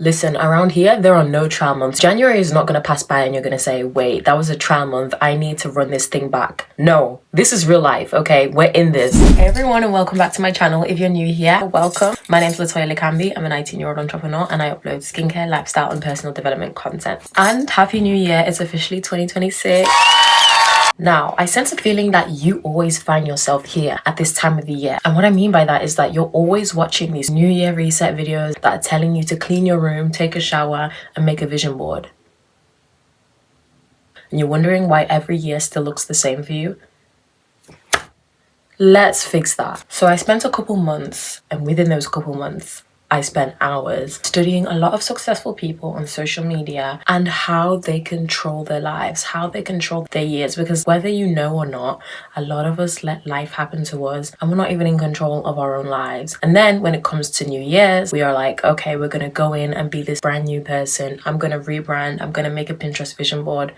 Listen, around here, there are no trial months. January is not going to pass by and you're going to say, wait, that was a trial month. I need to run this thing back. No, this is real life, okay? We're in this. Hey everyone, and welcome back to my channel. If you're new here, welcome. My name's Latoya Likambi. I'm an 18-year-old entrepreneur and I upload skincare, lifestyle, and personal development content. And Happy New Year. It's officially 2026. Now, I sense a feeling that you always find yourself here at this time of the year. And what I mean by that is that you're always watching these New Year reset videos that are telling you to clean your room, take a shower, and make a vision board. And you're wondering why every year still looks the same for you? Let's fix that. So I spent a couple months, and within those couple months, I spent hours studying a lot of successful people on social media and how they control their lives, how they control their years. Because whether you know or not, a lot of us let life happen to us and we're not even in control of our own lives. And then when it comes to New Year's, we are like, okay, we're going to go in and be this brand new person. I'm going to rebrand. I'm going to make a Pinterest vision board.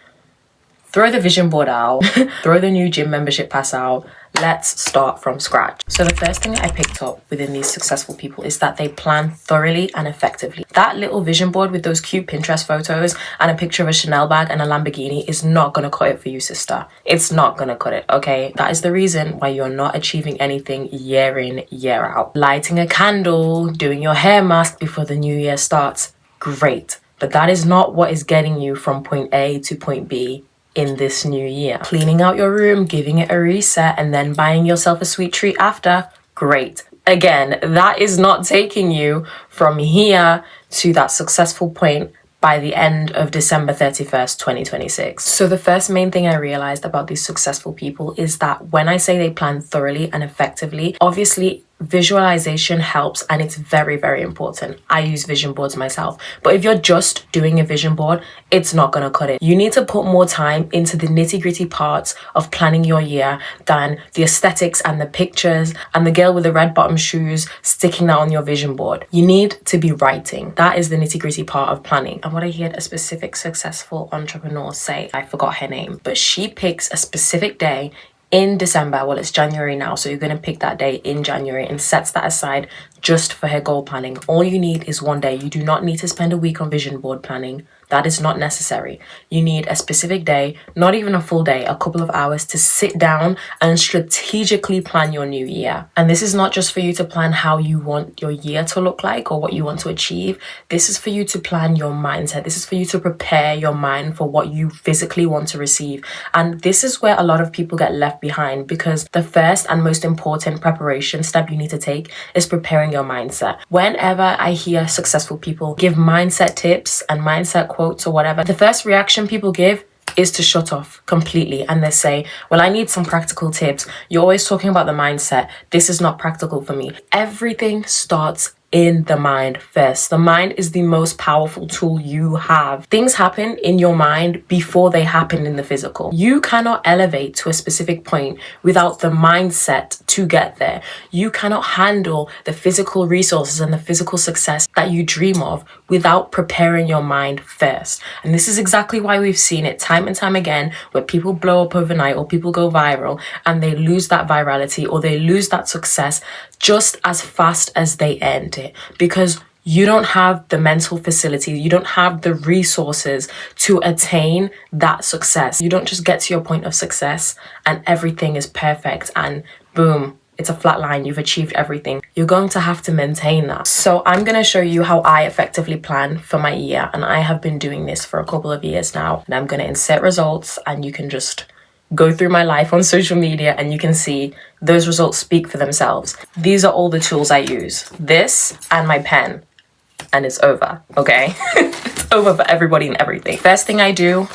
Throw the vision board out, throw the new gym membership pass out. Let's start from scratch. So the first thing I picked up within these successful people is that they plan thoroughly and effectively. That little vision board with those cute Pinterest photos and a picture of a Chanel bag and a Lamborghini is not going to cut it for you, sister. It's not going to cut it, okay? That is the reason why you're not achieving anything year in, year out. Lighting a candle, doing your hair mask before the new year starts, great. But that is not what is getting you from point A to point B in this new year. Cleaning out your room, giving it a reset, and then buying yourself a sweet treat after, great. Again, that is not taking you from here to that successful point by the end of December 31st, 2026. So the first main thing I realized about these successful people is that when I say they plan thoroughly and effectively, obviously visualization helps and it's very, very important. I use vision boards myself, but if you're just doing a vision board, it's not going to cut it. You need to put more time into the nitty-gritty parts of planning your year than the aesthetics and the pictures and the girl with the red bottom shoes sticking that on your vision board. You need to be writing. That is the nitty-gritty part of planning. And what I heard a specific successful entrepreneur say, I forgot her name, but she picks a specific day in December. Well, it's January now, so you're going to pick that day in January and sets that aside just for her goal planning. All you need is one day. You do not need to spend a week on vision board planning. That is not necessary. You need a specific day, not even a full day, a couple of hours to sit down and strategically plan your new year. And this is not just for you to plan how you want your year to look like or what you want to achieve. This is for you to plan your mindset. This is for you to prepare your mind for what you physically want to receive. And this is where a lot of people get left behind, because the first and most important preparation step you need to take is preparing your mindset. Whenever I hear successful people give mindset tips and mindset quotes or whatever, the first reaction people give is to shut off completely, and they say, well, I need some practical tips. You're always talking about the mindset. This is not practical for me. Everything starts in the mind first. The mind is the most powerful tool you have. Things happen in your mind before they happen in the physical. You cannot elevate to a specific point without the mindset to get there. You cannot handle the physical resources and the physical success that you dream of without preparing your mind first. And this is exactly why we've seen it time and time again, where people blow up overnight or people go viral and they lose that virality or they lose that success just as fast as they earned it, because you don't have the mental facility, you don't have the resources to attain that success. You don't just get to your point of success and everything is perfect and boom, it's a flat line, you've achieved everything. You're going to have to maintain that. So I'm going to show you how I effectively plan for my year, and I have been doing this for a couple of years now, and I'm going to insert results and you can just go through my life on social media and you can see those results speak for themselves. These are all the tools I use. This and my pen. And it's over, okay? It's over for everybody and everything. First thing I do,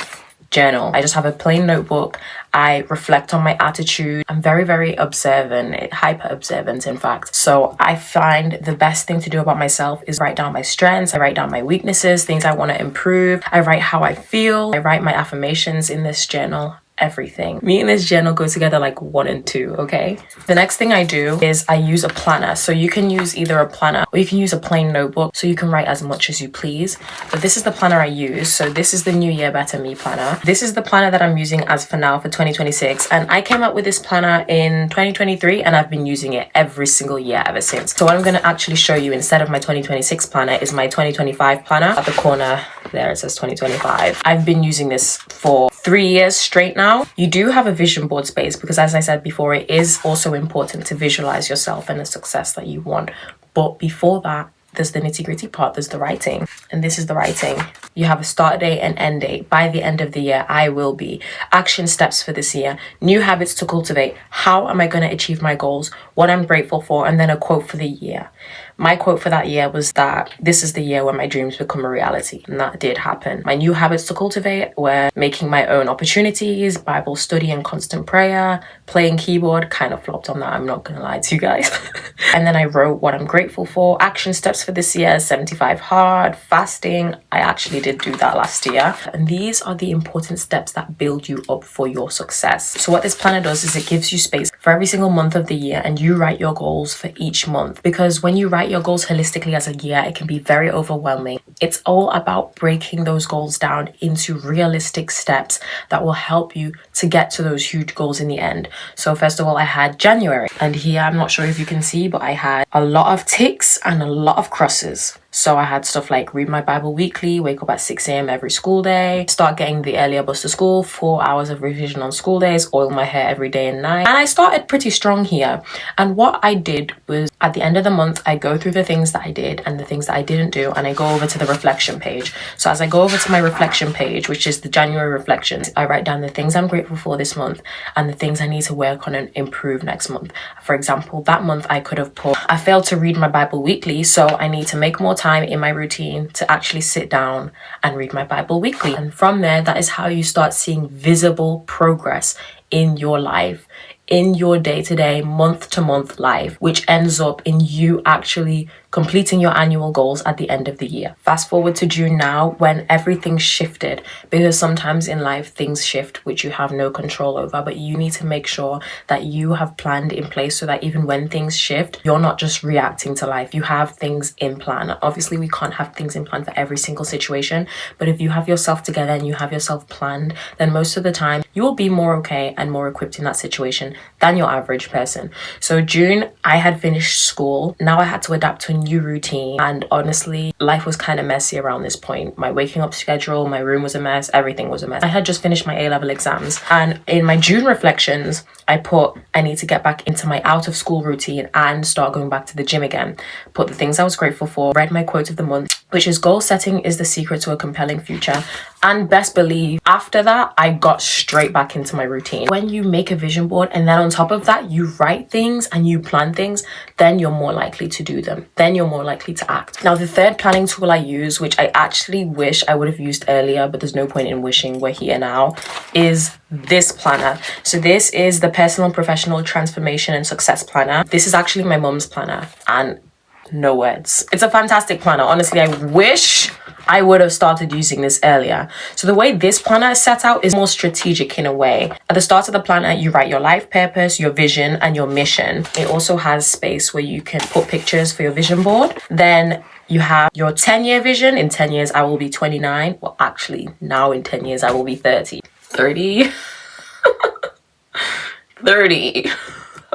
journal. I just have a plain notebook. I reflect on my attitude. I'm very, very observant, hyper observant, in fact. So I find the best thing to do about myself is write down my strengths. I write down my weaknesses, things I want to improve. I write how I feel. I write my affirmations in this journal everything. Me and this journal go together like 1 and 2, okay? The next thing I do is I use a planner. So you can use either a planner or you can use a plain notebook, so you can write as much as you please. But this is the planner I use. So this is the New Year Better Me planner. This is the planner that I'm using as for now for 2026. And I came up with this planner in 2023 and I've been using it every single year ever since. So what I'm going to actually show you instead of my 2026 planner is my 2025 planner. At the corner there it says 2025. I've been using this for 3 years straight now. You do have a vision board space because, as I said before, it is also important to visualize yourself and the success that you want. But before that, there's the nitty-gritty part, there's the writing. And this is the writing. You have a start date and end date. By the end of the year, I will be. Action steps for this year. New habits to cultivate. How am I going to achieve my goals? What I'm grateful for. And then a quote for the year. My quote for that year was that this is the year when my dreams become a reality. And that did happen. My new habits to cultivate were making my own opportunities, Bible study and constant prayer, playing keyboard. Kind of flopped on that, I'm not going to lie to you guys. And then I wrote what I'm grateful for. Action steps for this year, 75 hard, fasting. I actually did do that last year. And these are the important steps that build you up for your success. So what this planner does is it gives you space for every single month of the year, and you write your goals for each month. Because when you write your goals holistically as a year, it can be very overwhelming. It's all about breaking those goals down into realistic steps that will help you to get to those huge goals in the end. So first of all, I had January, and here I'm not sure if you can see, but I had a lot of ticks and a lot of crosses. So I had stuff like read my Bible weekly, wake up at 6 a.m. every school day, start getting the earlier bus to school, 4 hours of revision on school days, oil my hair every day and night. And I started pretty strong here. And what I did was at the end of the month, I go through the things that I did and the things that I didn't do, and I go over to the reflection page. So as I go over to my reflection page, which is the January reflections, I write down the things I'm grateful for this month and the things I need to work on and improve next month. For example, that month I could have put, I failed to read my Bible weekly, so I need to make more time in my routine to actually sit down and read my Bible weekly. And from there, that is how you start seeing visible progress in your life, in your day-to-day, month-to-month life, which ends up in you actually completing your annual goals at the end of the year. Fast forward to June now, when everything shifted, because sometimes in life things shift which you have no control over, but you need to make sure that you have planned in place so that even when things shift, you're not just reacting to life. You have things in plan. Obviously, we can't have things in plan for every single situation, but if you have yourself together and you have yourself planned, then most of the time you will be more okay and more equipped in that situation than your average person. So June, I had finished school. Now I had to adapt to a new routine, and honestly, life was kind of messy around this point. My waking up schedule, my room was a mess, everything was a mess. I had just finished my A-level exams, and in my June reflections, I put, I need to get back into my out of school routine and start going back to the gym again. Put the things I was grateful for, read my quote of the month, which is goal setting is the secret to a compelling future. And best believe, after that, I got straight back into my routine. When you make a vision board and then on top of that, you write things and you plan things, then you're more likely to do them. Then you're more likely to act. Now, the third planning tool I use, which I actually wish I would have used earlier, but there's no point in wishing, we're here now, is this planner. So this is the Personal and Professional Transformation and Success Planner. This is actually my mum's planner, and no words. It's a fantastic planner. Honestly, I wish I would have started using this earlier. So the way this planner is set out is more strategic in a way. At the start of the planner, you write your life purpose, your vision, and your mission. It also has space where you can put pictures for your vision board. Then you have your 10-year vision. In 10 years, I will be 29. Well, actually, now in 10 years, I will be 30. 30? 30.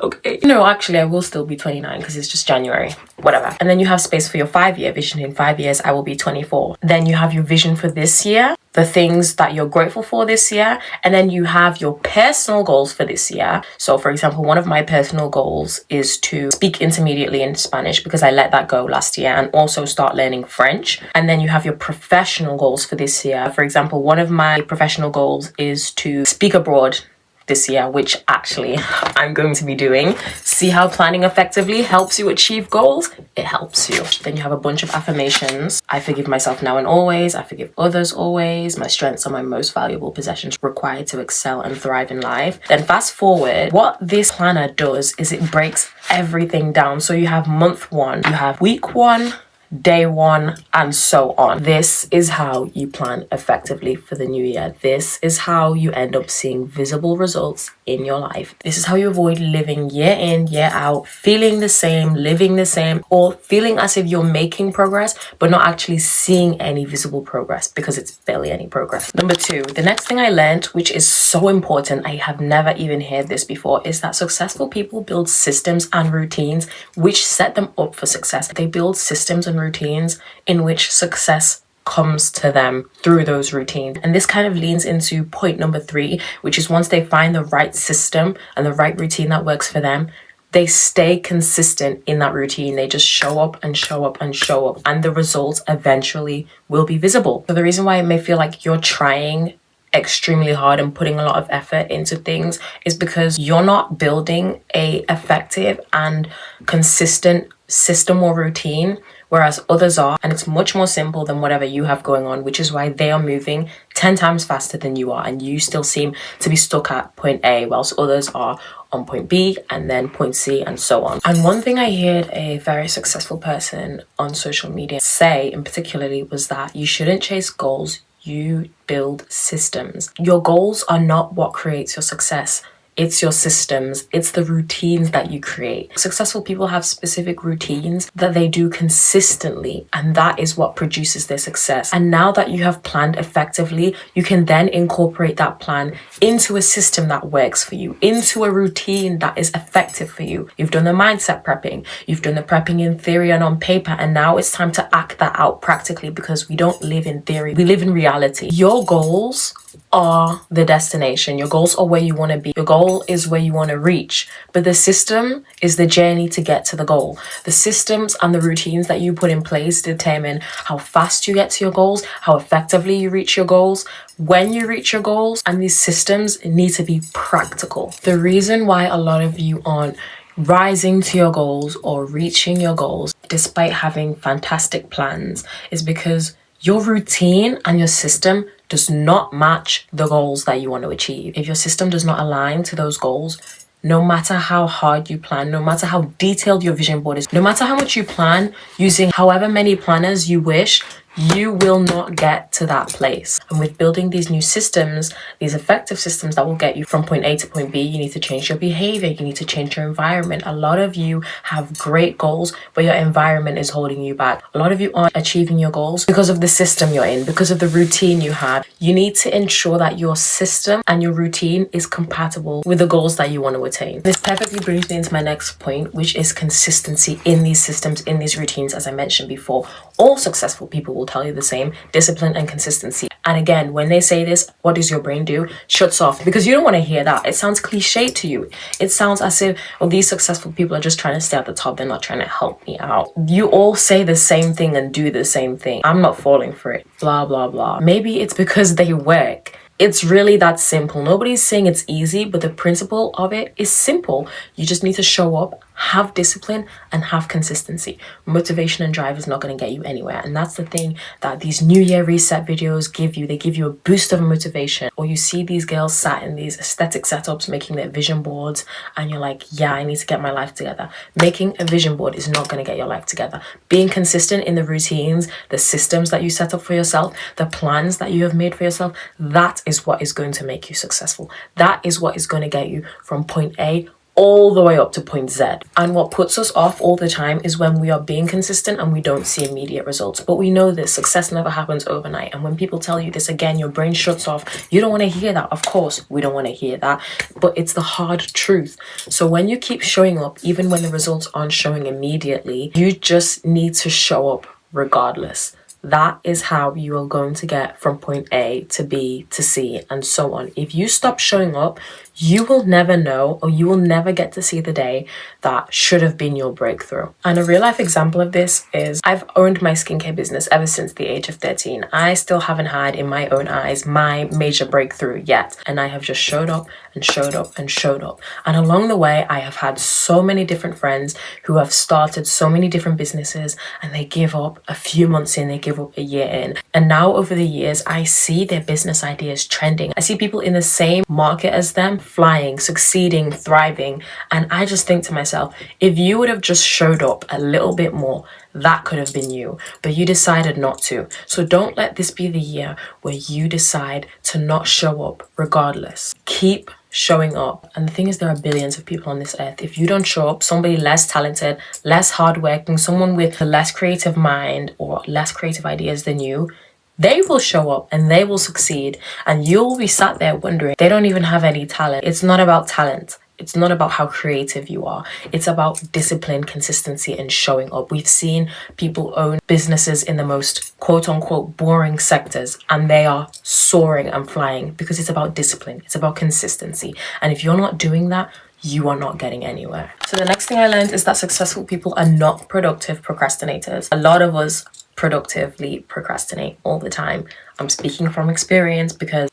Okay. No, actually, I will still be 29 because it's just January. Whatever. And then you have space for your 5-year vision. In 5 years, I will be 24. Then you have your vision for this year, the things that you're grateful for this year, and then you have your personal goals for this year. So, for example, one of my personal goals is to speak intermediately in Spanish because I let that go last year, and also start learning French. And then you have your professional goals for this year. For example, one of my professional goals is to speak abroad this year, which actually I'm going to be doing. See how planning effectively helps you achieve goals? It helps you. Then you have a bunch of affirmations. I forgive myself now and always. I forgive others always. My strengths are my most valuable possessions required to excel and thrive in life. Then fast forward, what this planner does is it breaks everything down. So you have month 1, you have week 1, day one, and so on. This is how you plan effectively for the new year. This is how you end up seeing visible results in your life. This is how you avoid living year in, year out, feeling the same, living the same, or feeling as if you're making progress, but not actually seeing any visible progress because it's barely any progress. Number two, the next thing I learned, which is so important, I have never even heard this before, is that successful people build systems and routines which set them up for success. They build systems and routines in which success comes to them through those routines. And this kind of leans into point number three, which is once they find the right system and the right routine that works for them, they stay consistent in that routine. They just show up and show up and show up, and the results eventually will be visible. So the reason why it may feel like you're trying extremely hard and putting a lot of effort into things is because you're not building a effective and consistent system or routine, whereas others are, and it's much more simple than whatever you have going on, which is why they are moving 10 times faster than you are, and you still seem to be stuck at point A, whilst others are on point B and then point C and so on. And one thing I heard a very successful person on social media say in particularly was that you shouldn't chase goals, you build systems. Your goals are not what creates your success. It's your systems, it's the routines that you create. Successful people have specific routines that they do consistently, and that is what produces their success. And now that you have planned effectively, you can then incorporate that plan into a system that works for you, into a routine that is effective for you. You've done the mindset prepping, you've done the prepping in theory and on paper, and now it's time to act that out practically, because we don't live in theory, we live in reality. Your goals are the destination. Your goals are where you want to be. Your goal is where you want to reach. But the system is the journey to get to the goal. The systems and the routines that you put in place determine how fast you get to your goals, how effectively you reach your goals, when you reach your goals, and these systems need to be practical. The reason why a lot of you aren't rising to your goals or reaching your goals despite having fantastic plans is because your routine and your system does not match the goals that you want to achieve. If your system does not align to those goals, no matter how hard you plan, no matter how detailed your vision board is, no matter how much you plan using however many planners you wish, you will not get to that place. And with building these new systems, these effective systems that will get you from point A to point B, you need to change your behavior, you need to change your environment. A lot of you have great goals, but your environment is holding you back. A lot of you aren't achieving your goals because of the system you're in, because of the routine you have. You need to ensure that your system and your routine is compatible with the goals that you want to attain. This perfectly brings me into my next point, which is consistency in these systems, in these routines. As I mentioned before, all successful people will tell you the same: discipline and consistency. And again, when they say this, what does your brain do? Shuts off, because you don't want to hear that. It sounds cliche to you. It sounds as if, oh, these successful people are just trying to stay at the top. They're not trying to help me out. You all say the same thing and do the same thing. I'm not falling for it. Blah, blah, blah. Maybe it's because they work. It's really that simple. Nobody's saying it's easy, but the principle of it is simple. You just need to show up, have discipline, and have consistency. Motivation and drive is not going to get you anywhere. And that's the thing that these New Year reset videos give you. They give you a boost of motivation. Or you see these girls sat in these aesthetic setups making their vision boards, and you're like, yeah, I need to get my life together. Making a vision board is not going to get your life together. Being consistent in the routines, the systems that you set up for yourself, the plans that you have made for yourself, that is what is going to make you successful. That is what is going to get you from point A all the way up to point Z. And what puts us off all the time is when we are being consistent and we don't see immediate results. But we know this, success never happens overnight. And when people tell you this again, your brain shuts off. You don't want to hear that. Of course, we don't want to hear that, but it's the hard truth. So when you keep showing up, even when the results aren't showing immediately, you just need to show up regardless. That is how you are going to get from point A to B to C and so on. If you stop showing up, you will never know, or you will never get to see the day that should have been your breakthrough. And a real life example of this is I've owned my skincare business ever since the age of 13. I still haven't had in my own eyes my major breakthrough yet. And I have just showed up and showed up and showed up. And along the way, I have had so many different friends who have started so many different businesses, and they give up a few months in, they give up a year in. And now over the years, I see their business ideas trending. I see people in the same market as them flying, succeeding, thriving. And I just think to myself, if you would have just showed up a little bit more, that could have been you. But you decided not to. So don't let this be the year where you decide to not show up regardless. Keep showing up. And the thing is, there are billions of people on this earth. If you don't show up, somebody less talented, less hardworking, someone with a less creative mind or less creative ideas than you, they will show up and they will succeed, and you'll be sat there wondering they don't even have any talent. It's not about talent. It's not about how creative you are. It's about discipline, consistency, and showing up. We've seen people own businesses in the most quote unquote boring sectors, and they are soaring and flying because it's about discipline. It's about consistency. And if you're not doing that, you are not getting anywhere. So the next thing I learned is that successful people are not productive procrastinators. A lot of us productively procrastinate all the time. I'm speaking from experience because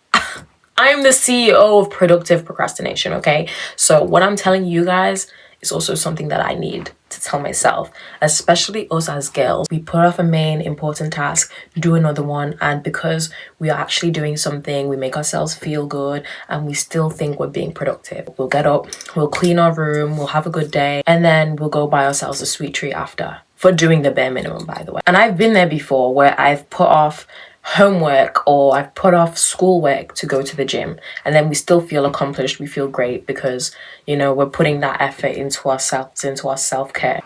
I'm the CEO of productive procrastination, okay? So what I'm telling you guys is also something that I need to tell myself, especially us as girls. We put off a main important task, do another one, and because we are actually doing something, we make ourselves feel good and we still think we're being productive. We'll get up, we'll clean our room, we'll have a good day, and then we'll go buy ourselves a sweet treat after, for doing the bare minimum, by the way. And I've been there before where I've put off homework or I've put off schoolwork to go to the gym, and then we still feel accomplished, we feel great because, you know, we're putting that effort into ourselves, into our self-care.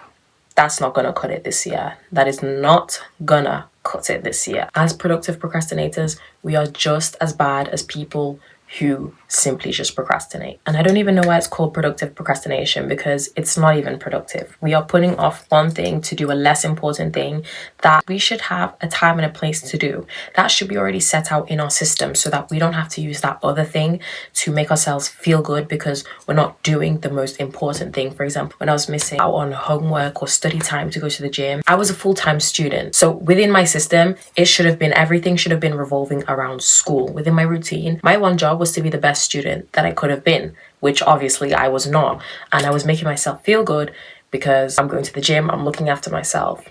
That's not gonna cut it this year. That is not gonna cut it this year. As productive procrastinators, we are just as bad as people who simply just procrastinate. And I don't even know why it's called productive procrastination, because it's not even productive. We are putting off one thing to do a less important thing that we should have a time and a place to do. That should be already set out in our system so that we don't have to use that other thing to make ourselves feel good because we're not doing the most important thing. For example, when I was missing out on homework or study time to go to the gym, I was a full-time student. So within my system, everything should have been revolving around school. Within my routine, my one job was to be the best student that I could have been, which obviously I was not. And I was making myself feel good because I'm going to the gym, I'm looking after myself.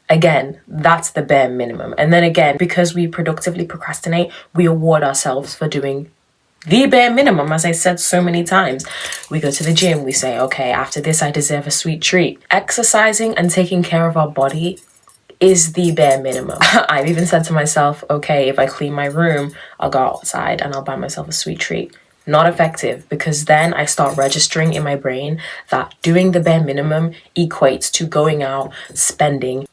Again, that's the bare minimum. And then again, because we productively procrastinate, we award ourselves for doing the bare minimum. As I said so many times, we go to the gym, we say, okay, after this, I deserve a sweet treat. Exercising and taking care of our body is the bare minimum. I've even said to myself, okay, if I clean my room, I'll go outside and I'll buy myself a sweet treat. Not effective, because then I start registering in my brain that doing the bare minimum equates to going out, spending.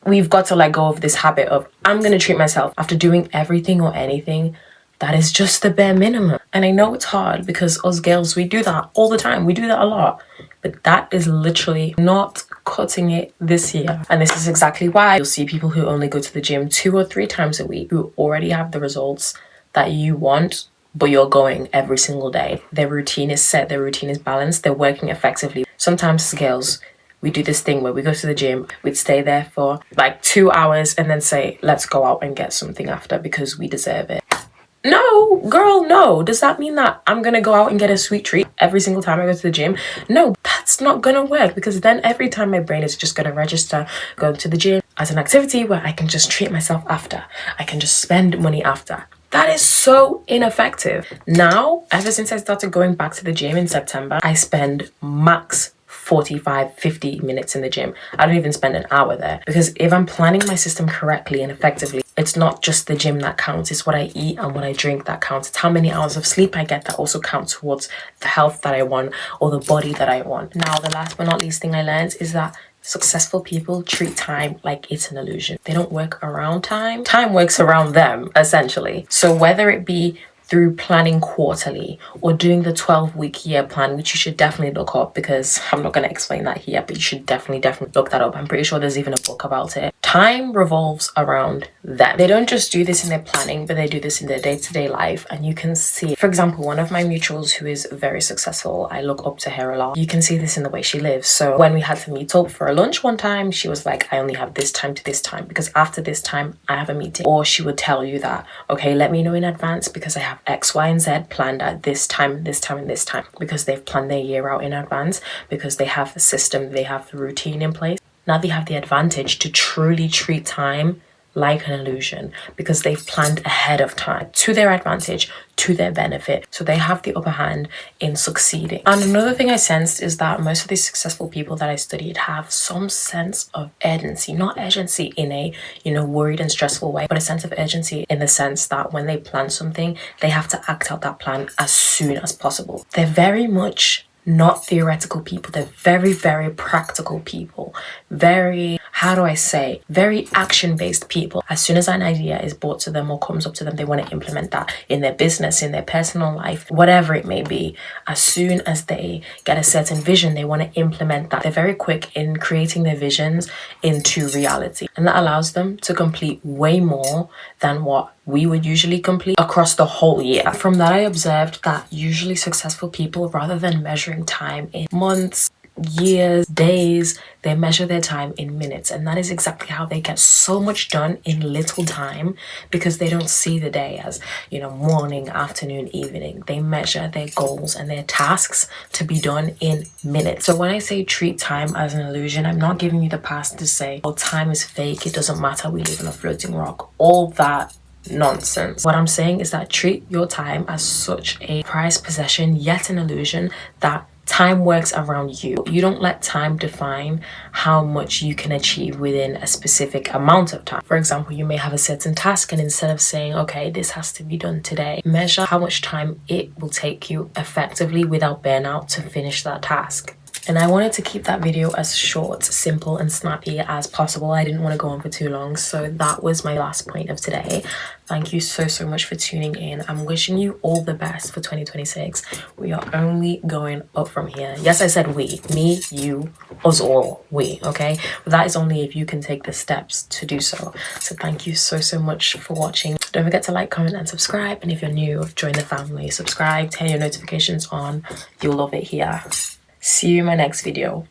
We've got to let go of this habit of, I'm going to treat myself after doing everything or anything. That is just the bare minimum. And I know it's hard because us girls, we do that all the time. We do that a lot. But that is literally not cutting it this year. And this is exactly why you'll see people who only go to the gym 2 or 3 times a week who already have the results that you want, but you're going every single day. Their routine is set, their routine is balanced, they're working effectively. Sometimes as girls, we do this thing where we go to the gym, we'd stay there for like 2 hours and then say, let's go out and get something after because we deserve it. No, girl, no. Does that mean that I'm gonna go out and get a sweet treat every single time I go to the gym? No, that's not gonna work, because then every time my brain is just gonna register going to the gym as an activity where I can just treat myself after. I can just spend money after. That is so ineffective. Now, ever since I started going back to the gym in September, I spend max 45, 50 minutes in the gym. I don't even spend an hour there, because if I'm planning my system correctly and effectively, it's not just the gym that counts, it's what I eat and what I drink that counts. It's how many hours of sleep I get that also counts towards the health that I want or the body that I want. Now, the last but not least thing I learned is that successful people treat time like it's an illusion. They don't work around time. Time works around them, essentially. So whether it be through planning quarterly or doing the 12-week year plan, which you should definitely look up, because I'm not going to explain that here, but you should definitely look that up. I'm pretty sure there's even a book about it. Time revolves around them. They don't just do this in their planning, but they do this in their day-to-day life. And you can see, for example, one of my mutuals who is very successful, I look up to her a lot. You can see this in the way she lives. So when we had to meet up for a lunch one time, she was like, I only have this time to this time, because after this time, I have a meeting. Or she would tell you that, okay, let me know in advance because I have X, Y, and Z planned at this time, this time, and this time, because they've planned their year out in advance, because they have the system, they have the routine in place. Now they have the advantage to truly treat time like an illusion because they've planned ahead of time to their advantage, to their benefit. So they have the upper hand in succeeding. And another thing I sensed is that most of these successful people that I studied have some sense of urgency, not urgency in a, worried and stressful way, but a sense of urgency in the sense that when they plan something, they have to act out that plan as soon as possible. They're very much not theoretical people. They're very, very practical people. Very, very action-based people. As soon as an idea is brought to them or comes up to them, they want to implement that in their business, in their personal life, whatever it may be. As soon as they get a certain vision, they want to implement that. They're very quick in creating their visions into reality. And that allows them to complete way more than what we would usually complete across the whole year. From that, I observed that usually successful people, rather than measuring time in months, years, days, they measure their time in minutes. And that is exactly how they get so much done in little time, because they don't see the day as, morning, afternoon, evening. They measure their goals and their tasks to be done in minutes. So when I say treat time as an illusion, I'm not giving you the pass to say, oh, time is fake, it doesn't matter, we live on a floating rock, all that nonsense. What I'm saying is that treat your time as such a prized possession, yet an illusion, that time works around you. You don't let time define how much you can achieve within a specific amount of time. For example, you may have a certain task, and instead of saying, okay, this has to be done today, measure how much time it will take you effectively without burnout to finish that task. And I wanted to keep that video as short, simple, and snappy as possible. I didn't want to go on for too long, so that was my last point of today. Thank you so, so much for tuning in. I'm wishing you all the best for 2026. We are only going up from here. Yes, I said we. Me, you, us all. We, okay? But that is only if you can take the steps to do so. So thank you so, so much for watching. Don't forget to like, comment, and subscribe. And if you're new, join the family. Subscribe, turn your notifications on. You'll love it here. See you in my next video.